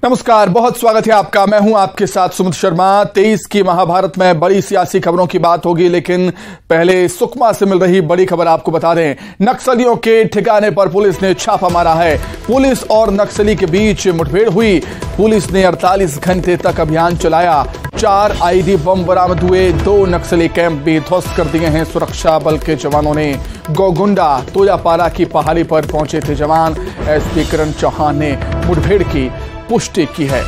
नमस्कार, बहुत स्वागत है आपका। मैं हूं आपके साथ सुमित शर्मा। 23 की महाभारत में बड़ी सियासी खबरों की बात होगी, लेकिन पहले सुकमा से मिल रही बड़ी खबर आपको बता दें। नक्सलियों के ठिकाने पर पुलिस ने छापा मारा है। पुलिस और नक्सली के बीच मुठभेड़ हुई। पुलिस ने 48 घंटे तक अभियान चलाया। 4 आईडी बम बरामद हुए। 2 नक्सली कैंप भी ध्वस्त कर दिए हैं सुरक्षा बल के जवानों ने। गोगुंडा तोयापारा की पहाड़ी पर पहुंचे थे जवान। एसपी किरण चौहान ने मुठभेड़ की पुष्टि की है।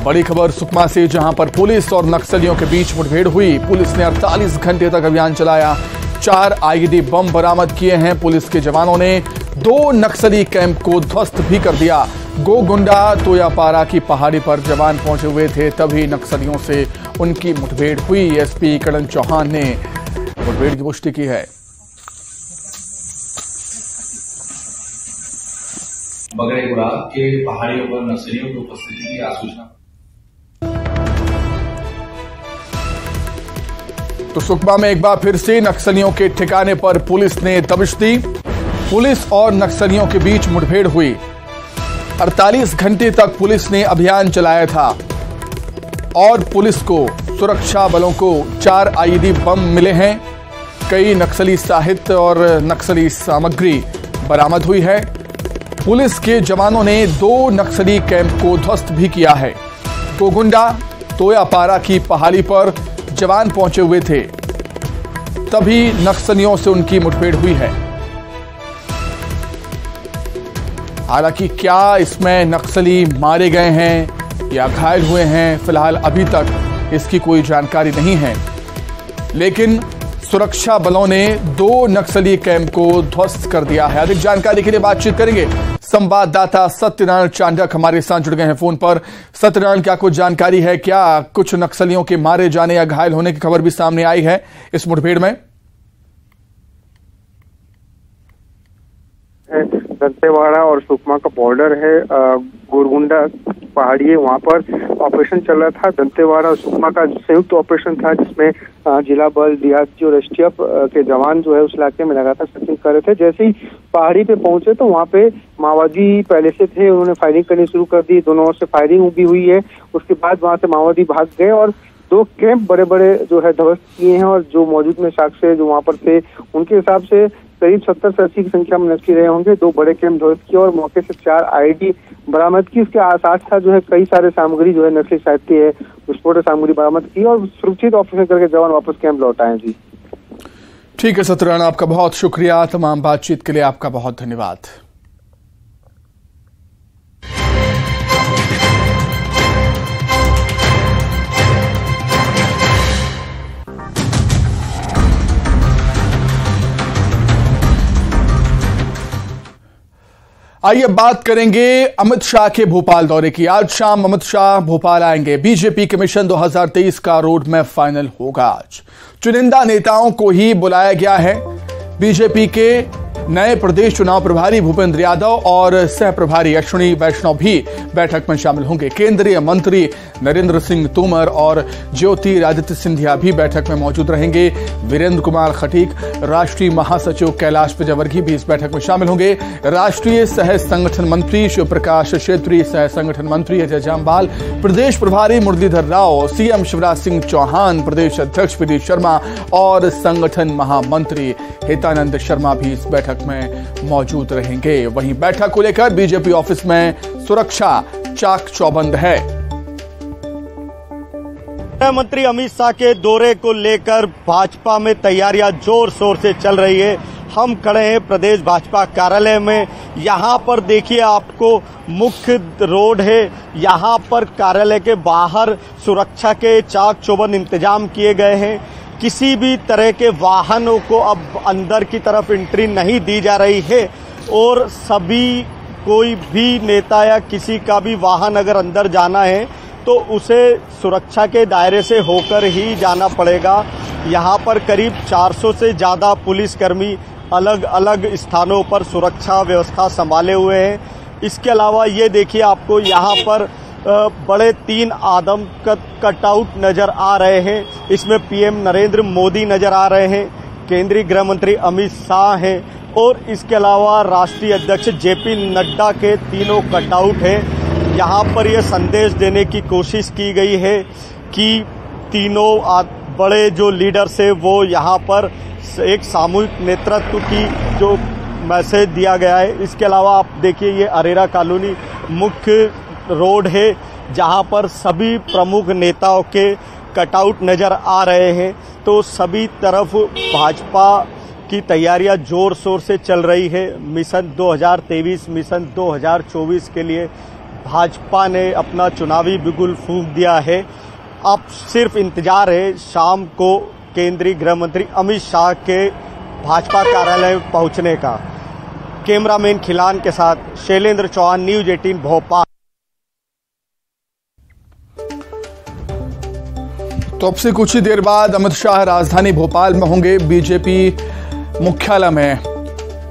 बड़ी खबर सुकमा से, जहां पर पुलिस और नक्सलियों के बीच मुठभेड़ हुई। पुलिस ने 48 घंटे तक अभियान चलाया। 4 आईडी बम बरामद किए हैं पुलिस के जवानों ने। 2 नक्सली कैंप को ध्वस्त भी कर दिया। गोगुंडा तोयापारा की पहाड़ी पर जवान पहुंचे हुए थे, तभी नक्सलियों से उनकी मुठभेड़ हुई। एसपी किरण चौहान ने मुठभेड़ की पुष्टि की है। बगड़ेगुड़ा के पहाड़ियों पर नक्सलियों की उपस्थिति की आसूचना। तो सुकमा में एक बार फिर से नक्सलियों के ठिकाने पर पुलिस ने दबिश दी। पुलिस और नक्सलियों के बीच मुठभेड़ हुई। 48 घंटे तक पुलिस ने अभियान चलाया था और पुलिस को, सुरक्षा बलों को 4 आईडी बम मिले हैं। कई नक्सली साहित्य और नक्सली सामग्री बरामद हुई है। पुलिस के जवानों ने 2 नक्सली कैंप को ध्वस्त भी किया है। गोगुंडा तोयापारा की पहाड़ी पर जवान पहुंचे हुए थे, तभी नक्सलियों से उनकी मुठभेड़ हुई है। हालांकि क्या इसमें नक्सली मारे गए हैं या घायल हुए हैं, फिलहाल अभी तक इसकी कोई जानकारी नहीं है। लेकिन सुरक्षा बलों ने 2 नक्सली कैंप को ध्वस्त कर दिया है। अधिक जानकारी के लिए बातचीत करेंगे। संवाददाता सत्यनारायण चांडक हमारे साथ जुड़ गए हैं फोन पर। सत्यनारायण, क्या कुछ जानकारी है? क्या कुछ नक्सलियों के मारे जाने या घायल होने की खबर भी सामने आई है इस मुठभेड़ में? दंतेवाड़ा और सुकमा का बॉर्डर है। गोरगुंडा पहाड़ी है, वहाँ पर ऑपरेशन चल रहा था। दंतेवाड़ा और सुकमा का संयुक्त ऑपरेशन था, जिसमें जिला बल, डीआरजी और एसटीएफ के जवान जो है उस इलाके में लगातार सर्चिंग कर रहे थे। जैसे ही पहाड़ी पे पहुंचे तो वहाँ पे माओवादी पहले से थे, उन्होंने फायरिंग करनी शुरू कर दी। दोनों ओर से फायरिंग भी हुई है। उसके बाद वहाँ से माओवादी भाग गए और 2 कैंप बड़े बड़े जो है ध्वस्त किए हैं। और जो मौजूद में साक्ष्य जो वहाँ पर थे, उनके हिसाब से करीब 70 से 80 की संख्या में नक्सली रहे होंगे। 2 बड़े कैंप ध्वस्त किए और मौके से 4 आईडी बरामद की। उसके साथ साथ जो है कई सारे सामग्री जो है नक्सली साहित्य है, विस्फोटक सामग्री बरामद की और सुरक्षित ऑपरेशन करके जवान वापस कैंप लौट आए। जी ठीक है सत्यनारायण, आपका बहुत शुक्रिया। तमाम बातचीत के लिए आपका बहुत धन्यवाद। आइए बात करेंगे अमित शाह के भोपाल दौरे की। आज शाम अमित शाह भोपाल आएंगे। बीजेपी के मिशन 2023 का रोड मैप फाइनल होगा। आज चुनिंदा नेताओं को ही बुलाया गया है। बीजेपी के नए प्रदेश चुनाव प्रभारी भूपेंद्र यादव और सह प्रभारी अश्विनी वैष्णव भी बैठक में शामिल होंगे। केंद्रीय मंत्री नरेंद्र सिंह तोमर और ज्योतिरादित्य सिंधिया भी बैठक में मौजूद रहेंगे। वीरेंद्र कुमार खटीक, राष्ट्रीय महासचिव कैलाश विजयवर्गीय भी इस बैठक में शामिल होंगे। राष्ट्रीय सह संगठन मंत्री शिव प्रकाश, क्षेत्रीय सह संगठन मंत्री अजय जामवाल, प्रदेश प्रभारी मुरलीधर राव, सीएम शिवराज सिंह चौहान, प्रदेश अध्यक्ष पी डी शर्मा और संगठन महामंत्री हितानंद शर्मा भी इस बैठक में मौजूद रहेंगे। वहीं बैठक को लेकर बीजेपी ऑफिस में सुरक्षा चाक चौबंद है। गृह मंत्री अमित शाह के दौरे को लेकर भाजपा में तैयारियां जोर शोर से चल रही है। हम खड़े हैं प्रदेश भाजपा कार्यालय में। यहाँ पर देखिए, आपको मुख्य रोड है। यहाँ पर कार्यालय के बाहर सुरक्षा के चाक चौबंद इंतजाम किए गए हैं। किसी भी तरह के वाहनों को अब अंदर की तरफ एंट्री नहीं दी जा रही है और सभी, कोई भी नेता या किसी का भी वाहन अगर अंदर जाना है तो उसे सुरक्षा के दायरे से होकर ही जाना पड़ेगा। यहाँ पर करीब 400 से ज़्यादा पुलिसकर्मी अलग अलग स्थानों पर सुरक्षा व्यवस्था संभाले हुए हैं। इसके अलावा ये देखिए, आपको यहाँ पर बड़े 3 आदम कटआउट नजर आ रहे हैं। इसमें पीएम नरेंद्र मोदी नजर आ रहे हैं, केंद्रीय गृह मंत्री अमित शाह हैं, और इसके अलावा राष्ट्रीय अध्यक्ष जेपी नड्डा के तीनों कटआउट हैं। यहाँ पर यह संदेश देने की कोशिश की गई है कि तीनों बड़े जो लीडर्स है वो यहाँ पर एक सामूहिक नेतृत्व की जो मैसेज दिया गया है। इसके अलावा आप देखिए ये अरेरा कॉलोनी मुख्य रोड है जहाँ पर सभी प्रमुख नेताओं के कटआउट नजर आ रहे हैं। तो सभी तरफ भाजपा की तैयारियां जोर शोर से चल रही है। मिशन 2023 मिशन 2024 के लिए भाजपा ने अपना चुनावी बिगुल फूंक दिया है। अब सिर्फ इंतजार है शाम को केंद्रीय गृह मंत्री अमित शाह के भाजपा कार्यालय पहुंचने का। कैमरामैन खिलान के साथ शैलेंद्र चौहान, न्यूज 18 भोपाल। तो अब से कुछ ही देर बाद अमित शाह राजधानी भोपाल में होंगे। बीजेपी मुख्यालय में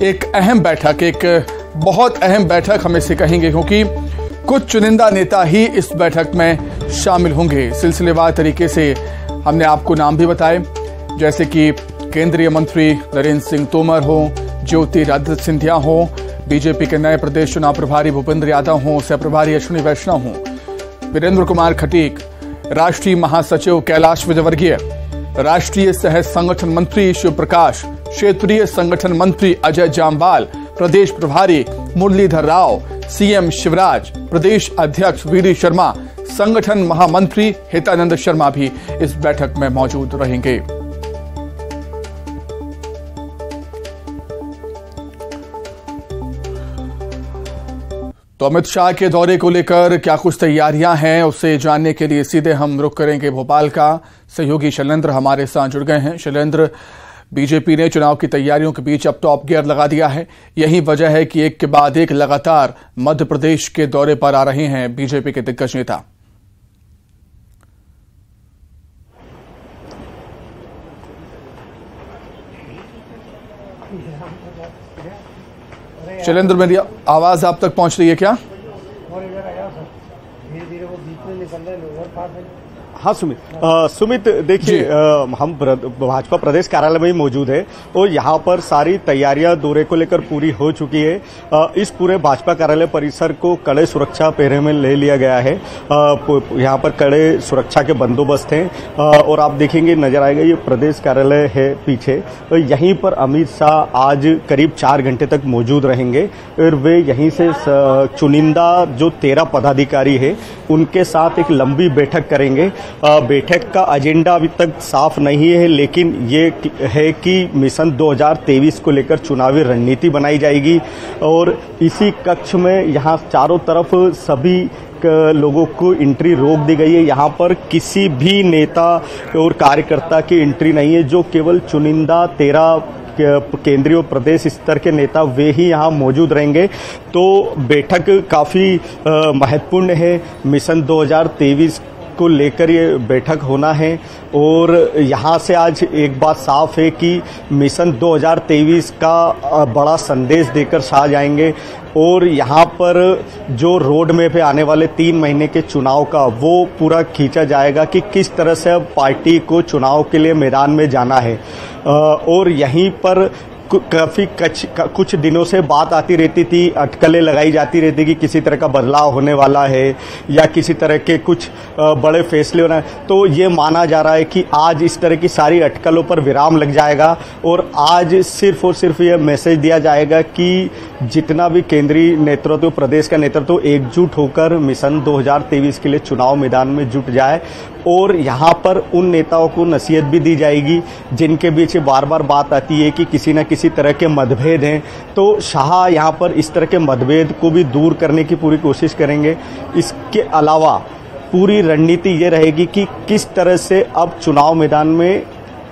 एक अहम बैठक, एक बहुत अहम बैठक हम इसे कहेंगे क्योंकि कुछ चुनिंदा नेता ही इस बैठक में शामिल होंगे। सिलसिलेवार तरीके से हमने आपको नाम भी बताए, जैसे कि केंद्रीय मंत्री नरेंद्र सिंह तोमर हो, ज्योतिरादित्य सिंधिया हो, बीजेपी के नए प्रदेश चुनाव प्रभारी भूपेंद्र यादव हो, सह प्रभारी अश्विनी वैष्णव हो, वीरेंद्र कुमार खटीक, राष्ट्रीय महासचिव कैलाश विजयवर्गीय, राष्ट्रीय सह संगठन मंत्री शिव प्रकाश, क्षेत्रीय संगठन मंत्री अजय जामवाल, प्रदेश प्रभारी मुरलीधर राव, सीएम शिवराज, प्रदेश अध्यक्ष वीडी शर्मा, संगठन महामंत्री हितानंद शर्मा भी इस बैठक में मौजूद रहेंगे। तो अमित शाह के दौरे को लेकर क्या कुछ तैयारियां हैं उसे जानने के लिए सीधे हम रुख करेंगे भोपाल का। सहयोगी शैलेंद्र हमारे साथ जुड़ गए हैं। शैलेंद्र, बीजेपी ने चुनाव की तैयारियों के बीच अब टॉप गियर लगा दिया है। यही वजह है कि एक के बाद एक लगातार मध्य प्रदेश के दौरे पर आ रहे हैं बीजेपी के दिग्गज नेता। शैलेंद्र, मेरी आवाज आप तक पहुंच रही है क्या? हाँ सुमित देखिए हम भाजपा प्रदेश कार्यालय में ही मौजूद है और यहाँ पर सारी तैयारियां दौरे को लेकर पूरी हो चुकी है। इस पूरे भाजपा कार्यालय परिसर को कड़े सुरक्षा पहरे में ले लिया गया है। यहाँ पर कड़े सुरक्षा के बंदोबस्त हैं और आप देखेंगे नजर आएगा ये प्रदेश कार्यालय है पीछे। तो यहीं पर अमित शाह आज करीब 4 घंटे तक मौजूद रहेंगे और वे यहीं से चुनिंदा जो 13 पदाधिकारी है उनके साथ एक लंबी बैठक करेंगे। बैठक का एजेंडा अभी तक साफ नहीं है, लेकिन ये है कि मिशन 2023 को लेकर चुनावी रणनीति बनाई जाएगी और इसी कक्ष में यहाँ चारों तरफ सभी लोगों को एंट्री रोक दी गई है। यहाँ पर किसी भी नेता और कार्यकर्ता की एंट्री नहीं है, जो केवल चुनिंदा 13 केंद्रीय और प्रदेश स्तर के नेता वे ही यहाँ मौजूद रहेंगे। तो बैठक काफी महत्वपूर्ण है। मिशन 2023 को लेकर ये बैठक होना है और यहाँ से आज एक बात साफ है कि मिशन 2023 का बड़ा संदेश देकर शाह जाएंगे और यहाँ पर जो रोड मैप है आने वाले 3 महीने के चुनाव का वो पूरा खींचा जाएगा कि किस तरह से अब पार्टी को चुनाव के लिए मैदान में जाना है। और यहीं पर काफी कुछ दिनों से बात आती रहती थी, अटकलें लगाई जाती रहती कि किसी तरह का बदलाव होने वाला है या किसी तरह के कुछ बड़े फैसले होना है। तो ये माना जा रहा है कि आज इस तरह की सारी अटकलों पर विराम लग जाएगा और आज सिर्फ और सिर्फ ये मैसेज दिया जाएगा कि जितना भी केंद्रीय नेतृत्व, प्रदेश का नेतृत्व एकजुट होकर मिशन 2023 के लिए चुनाव मैदान में जुट जाए और यहाँ पर उन नेताओं को नसीहत भी दी जाएगी जिनके बीच बार बार बात आती है कि किसी न किसी तरह के मतभेद हैं। तो शाह यहाँ पर इस तरह के मतभेद को भी दूर करने की पूरी कोशिश करेंगे। इसके अलावा पूरी रणनीति ये रहेगी कि किस तरह से अब चुनाव मैदान में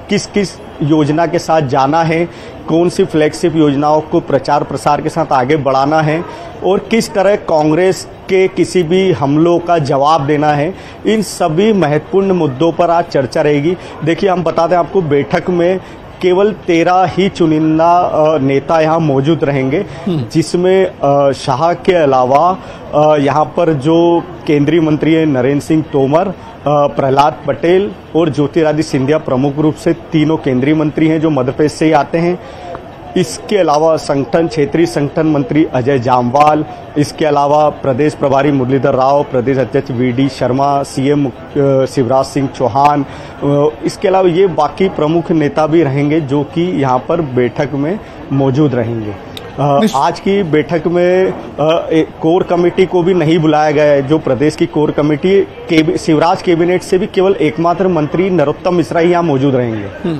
किस किस योजना के साथ जाना है, कौन सी फ्लैगशिप योजनाओं को प्रचार प्रसार के साथ आगे बढ़ाना है और किस तरह कांग्रेस के किसी भी हमलों का जवाब देना है। इन सभी महत्वपूर्ण मुद्दों पर आज चर्चा रहेगी। देखिए हम बता दें आपको, बैठक में केवल 13 ही चुनिंदा नेता यहाँ मौजूद रहेंगे, जिसमें शाह के अलावा यहाँ पर जो केंद्रीय मंत्री है नरेंद्र सिंह तोमर, प्रहलाद पटेल और ज्योतिरादित्य सिंधिया प्रमुख रूप से तीनों केंद्रीय मंत्री हैं जो मध्य प्रदेश से ही आते हैं। इसके अलावा संगठन क्षेत्रीय संगठन मंत्री अजय जामवाल, इसके अलावा प्रदेश प्रभारी मुरलीधर राव, प्रदेश अध्यक्ष वीडी शर्मा, सीएम शिवराज सिंह चौहान, इसके अलावा ये बाकी प्रमुख नेता भी रहेंगे जो कि यहाँ पर बैठक में मौजूद रहेंगे। आज की बैठक में कोर कमेटी को भी नहीं बुलाया गया है। जो प्रदेश की कोर कमेटी शिवराज कैबिनेट से भी केवल एकमात्र मंत्री नरोत्तम मिश्रा ही यहाँ मौजूद रहेंगे।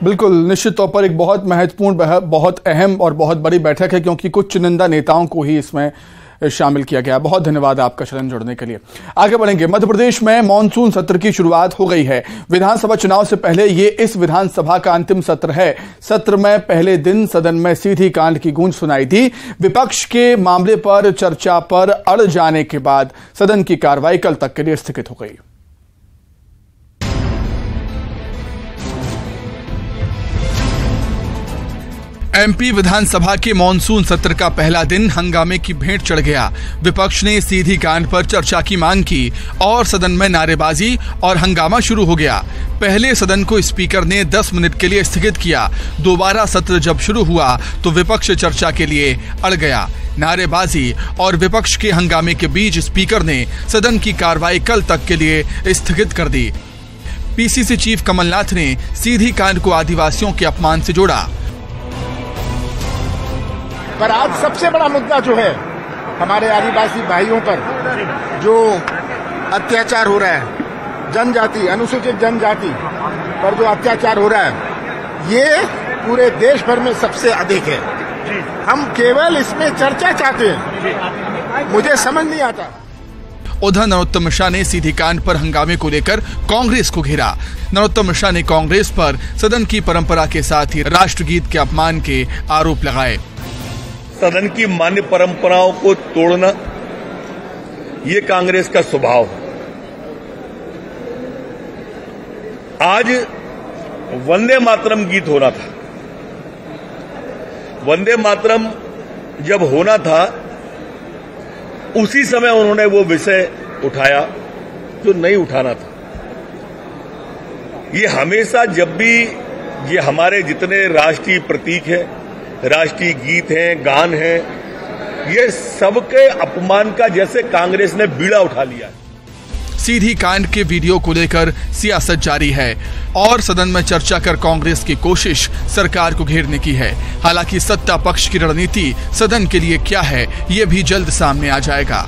बिल्कुल, निश्चित तौर पर एक बहुत महत्वपूर्ण, बहुत अहम और बहुत बड़ी बैठक है, क्योंकि कुछ चुनिंदा नेताओं को ही इसमें शामिल किया गया। बहुत धन्यवाद आपका शरण जुड़ने के लिए। आगे बढ़ेंगे। मध्य प्रदेश में मानसून सत्र की शुरुआत हो गई है। विधानसभा चुनाव से पहले ये इस विधानसभा का अंतिम सत्र है। सत्र में पहले दिन सदन में सीधी कांड की गूंज सुनाई दी। विपक्ष के मामले पर चर्चा पर अड़ जाने के बाद सदन की कार्रवाई कल तक के लिए स्थगित हो गई। एमपी विधानसभा के मॉनसून सत्र का पहला दिन हंगामे की भेंट चढ़ गया। विपक्ष ने सीधी कांड पर चर्चा की मांग की और सदन में नारेबाजी और हंगामा शुरू हो गया। पहले सदन को स्पीकर ने 10 मिनट के लिए स्थगित किया। दोबारा सत्र जब शुरू हुआ तो विपक्ष चर्चा के लिए अड़ गया। नारेबाजी और विपक्ष के हंगामे के बीच स्पीकर ने सदन की कार्रवाई कल तक के लिए स्थगित कर दी। पीसीसी चीफ कमलनाथ ने सीधी कांड को आदिवासियों के अपमान से जोड़ा। पर आज सबसे बड़ा मुद्दा जो है हमारे आदिवासी भाइयों पर जो अत्याचार हो रहा है, जनजाति, अनुसूचित जनजाति पर जो अत्याचार हो रहा है, ये पूरे देश भर में सबसे अधिक है। हम केवल इसमें चर्चा चाहते हैं, मुझे समझ नहीं आता। उधर नरोत्तम मिश्रा ने सीधी कांड पर हंगामे को लेकर कांग्रेस को घेरा। नरोत्तम मिश्रा ने कांग्रेस पर सदन की परंपरा के साथ ही राष्ट्रगीत के अपमान के आरोप लगाए। सदन की मान्य परंपराओं को तोड़ना ये कांग्रेस का स्वभाव है। आज वंदे मातरम गीत होना था। वंदे मातरम जब होना था उसी समय उन्होंने वो विषय उठाया जो नहीं उठाना था। ये हमेशा जब भी ये हमारे जितने राष्ट्रीय प्रतीक है, राष्ट्रीय गीत हैं, गान हैं, ये सबके अपमान का जैसे कांग्रेस ने बीड़ा उठा लिया। सीधी कांड के वीडियो को लेकर सियासत जारी है और सदन में चर्चा कर कांग्रेस की कोशिश सरकार को घेरने की है। हालांकि सत्ता पक्ष की रणनीति सदन के लिए क्या है, ये भी जल्द सामने आ जाएगा।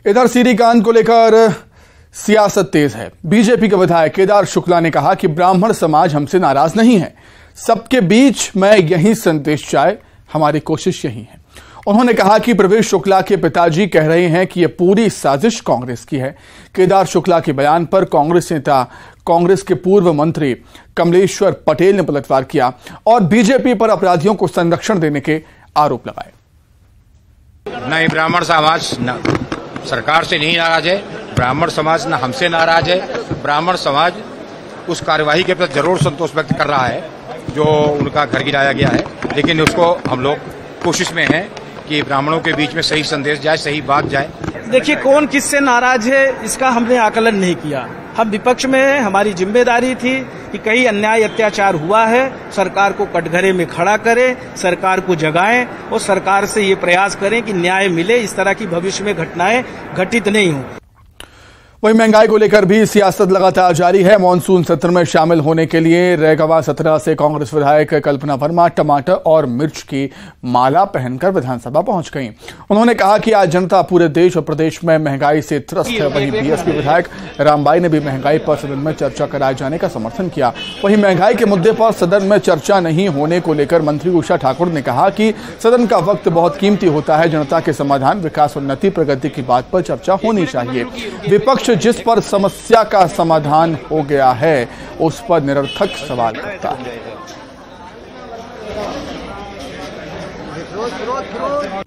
इधर सीधी कांड को लेकर सियासत तेज है। बीजेपी के विधायक केदार शुक्ला ने कहा कि ब्राह्मण समाज हमसे नाराज नहीं है, सबके बीच में यही संदेश जाए, हमारी कोशिश यही है। उन्होंने कहा कि प्रवेश शुक्ला के पिताजी कह रहे हैं कि यह पूरी साजिश कांग्रेस की है। केदार शुक्ला के बयान पर कांग्रेस नेता, कांग्रेस के पूर्व मंत्री कमलेश्वर पटेल ने पलटवार किया और बीजेपी पर अपराधियों को संरक्षण देने के आरोप लगाए। नहीं, ब्राह्मण समाज सरकार से नहीं नाराज है, ब्राह्मण समाज न हमसे नाराज है। ब्राह्मण समाज उस कार्यवाही के प्रति जरूर संतोष व्यक्त कर रहा है जो उनका घर गिराया गया है, लेकिन उसको हम लोग कोशिश में हैं कि ब्राह्मणों के बीच में सही संदेश जाए, सही बात जाए। देखिए, कौन किससे नाराज है इसका हमने आकलन नहीं किया। हम विपक्ष में हैं, हमारी जिम्मेदारी थी कि कहीं अन्याय अत्याचार हुआ है, सरकार को कटघरे में खड़ा करें, सरकार को जगाएं और सरकार से ये प्रयास करें कि न्याय मिले, इस तरह की भविष्य में घटनाएं घटित नहीं हों। वहीं महंगाई को लेकर भी सियासत लगातार जारी है। मॉनसून सत्र में शामिल होने के लिए रेगवा 17 से कांग्रेस विधायक कल्पना वर्मा टमाटर और मिर्च की माला पहनकर विधानसभा पहुंच गईं। उन्होंने कहा कि आज जनता पूरे देश और प्रदेश में महंगाई से त्रस्त है। वहीं बीएसपी विधायक रामबाई ने भी महंगाई पर सदन में चर्चा कराए जाने का समर्थन किया। वहीं महंगाई के मुद्दे पर सदन में चर्चा नहीं होने को लेकर मंत्री उषा ठाकुर ने कहा कि सदन का वक्त बहुत कीमती होता है, जनता के समाधान, विकास, उन्नति, प्रगति की बात पर चर्चा होनी चाहिए। विपक्ष जिस पर समस्या का समाधान हो गया है उस पर निरर्थक सवाल करता है।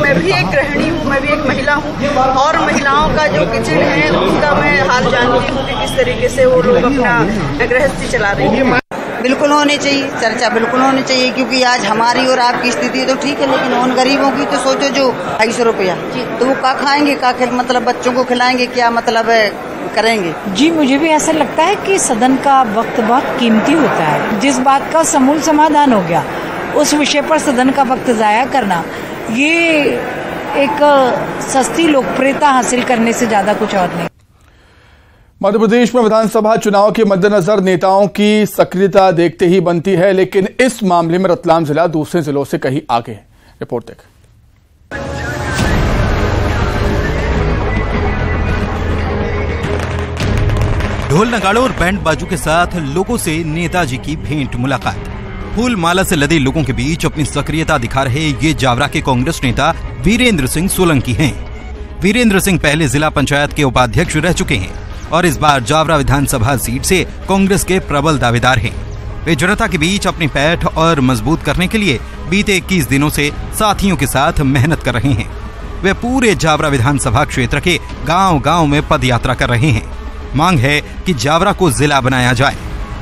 मैं भी एक गृहिणी हूँ, मैं भी एक महिला हूँ और महिलाओं का जो किचन है उसका मैं हाल जानती हूँ कि किस तरीके से वो लोग अपना गृहस्थी चला रही है। बिल्कुल होने चाहिए, चर्चा बिल्कुल होनी चाहिए, क्योंकि आज हमारी और आपकी स्थिति तो ठीक है, लेकिन उन गरीबों की तो सोचो जो 250 रुपया, तो वो का खाएंगे, का मतलब बच्चों को खिलाएंगे, क्या मतलब करेंगे। जी मुझे भी ऐसा लगता है कि सदन का वक्त बहुत कीमती होता है। जिस बात का समूल समाधान हो गया उस विषय पर सदन का वक्त जाया करना, ये एक सस्ती लोकप्रियता हासिल करने से ज्यादा कुछ और नहीं। मध्य प्रदेश में विधानसभा चुनाव के मद्देनजर नेताओं की सक्रियता देखते ही बनती है, लेकिन इस मामले में रतलाम जिला दूसरे जिलों से कहीं आगे है। रिपोर्ट देखें। ढोल नगाड़ों और बैंड बाजू के साथ लोगों से नेताजी की भेंट मुलाकात। फूल माला से लदे लोगों के बीच अपनी सक्रियता दिखा रहे ये जावरा के कांग्रेस नेता वीरेंद्र सिंह सोलंकी हैं। वीरेंद्र सिंह पहले जिला पंचायत के उपाध्यक्ष रह चुके हैं और इस बार जावरा विधानसभा सीट से कांग्रेस के प्रबल दावेदार हैं। वे जनता के बीच अपनी पैठ और मजबूत करने के लिए बीते 21 दिनों से साथियों के साथ मेहनत कर रहे हैं। वे पूरे जावरा विधानसभा क्षेत्र के गांव-गांव में पद यात्रा कर रहे हैं। मांग है कि जावरा को जिला बनाया जाए।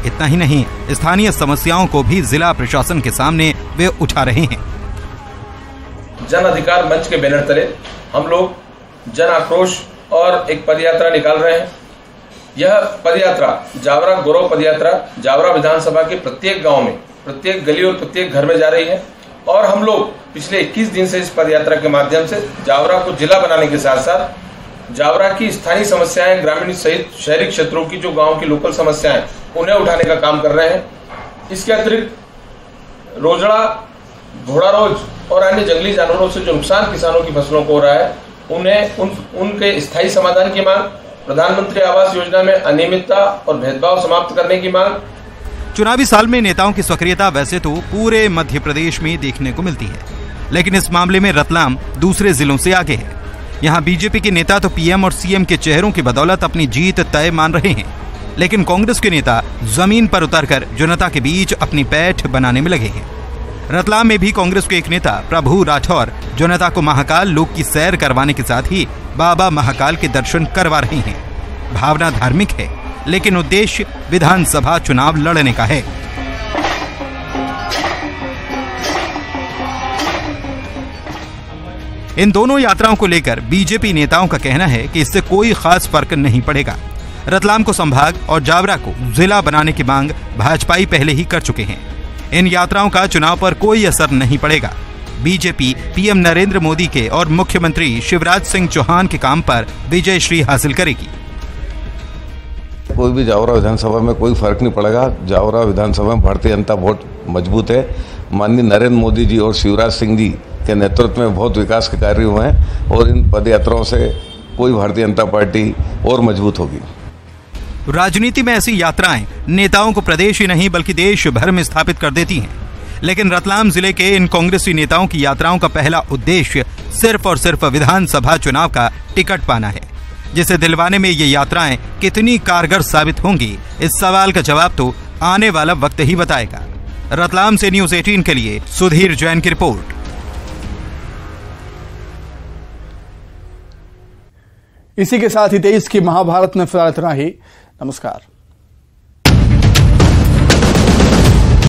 इतना ही नहीं, स्थानीय समस्याओं को भी जिला प्रशासन के सामने वे उठा रहे हैं। जन अधिकार मंच के बैनर तले हम लोग जन आक्रोश और एक पदयात्रा निकाल रहे हैं। यह पदयात्रा जावरा गौरव पदयात्रा जावरा विधानसभा के प्रत्येक गांव में, प्रत्येक गली और प्रत्येक घर में जा रही है और हम लोग पिछले 21 दिन से इस पदयात्रा के माध्यम से जावरा को जिला बनाने के साथ साथ जावरा की स्थानीय समस्याएं, ग्रामीण सहित शहरी क्षेत्रों की जो गांव की लोकल समस्याएं, उन्हें उठाने का काम कर रहे हैं। इसके अतिरिक्त रोजड़ा, घोड़ा रोज और अन्य जंगली जानवरों से जो नुकसान किसानों की फसलों को हो रहा है, उन्हें उनके स्थायी समाधान की मांग, प्रधानमंत्री आवास योजना में अनियमितता और भेदभाव समाप्त करने की मांग। चुनावी साल में नेताओं की सक्रियता वैसे तो पूरे मध्य प्रदेश में देखने को मिलती है, लेकिन इस मामले में रतलाम दूसरे जिलों से आगे है। यहाँ बीजेपी के नेता तो पीएम और सीएम के चेहरों की बदौलत अपनी जीत तय मान रहे हैं, लेकिन कांग्रेस के नेता जमीन पर उतरकर जनता के बीच अपनी पैठ बनाने में लगे हैं। रतलाम में भी कांग्रेस के एक नेता प्रभु राठौर जनता को महाकाल लोक की सैर करवाने के साथ ही बाबा महाकाल के दर्शन करवा रहे हैं। भावना धार्मिक है, लेकिन उद्देश्य विधानसभा चुनाव लड़ने का है। इन दोनों यात्राओं को लेकर बीजेपी नेताओं का कहना है कि इससे कोई खास फर्क नहीं पड़ेगा। रतलाम को संभाग और जावरा को जिला बनाने की मांग भाजपाई पहले ही कर चुके हैं। इन यात्राओं का चुनाव पर कोई असर नहीं पड़ेगा। बीजेपी पीएम नरेंद्र मोदी के और मुख्यमंत्री शिवराज सिंह चौहान के काम पर विजय श्री हासिल करेगी। कोई भी जावरा विधानसभा में कोई फर्क नहीं पड़ेगा। जावरा विधानसभा में भारतीय जनता बहुत मजबूत है। माननीय नरेंद्र मोदी जी और शिवराज सिंह जी के नेतृत्व में बहुत विकास के कार्य हुए हैं और इन पदयात्राओं से कोई भारतीय जनता पार्टी और मजबूत होगी। राजनीति में ऐसी यात्राएं नेताओं को प्रदेश ही नहीं बल्कि देश भर में स्थापित कर देती हैं, लेकिन रतलाम जिले के इन कांग्रेसी नेताओं की यात्राओं का पहला उद्देश्य सिर्फ और सिर्फ विधानसभा चुनाव का टिकट पाना है, जिसे दिलवाने में ये यात्राएं कितनी कारगर साबित होंगी, इस सवाल का जवाब तो आने वाला वक्त ही बताएगा। रतलाम से न्यूज़ 18 के लिए सुधीर जैन की रिपोर्ट। इसी के साथ ही 23 की महाभारत में फिलहाल इतना ही। नमस्कार।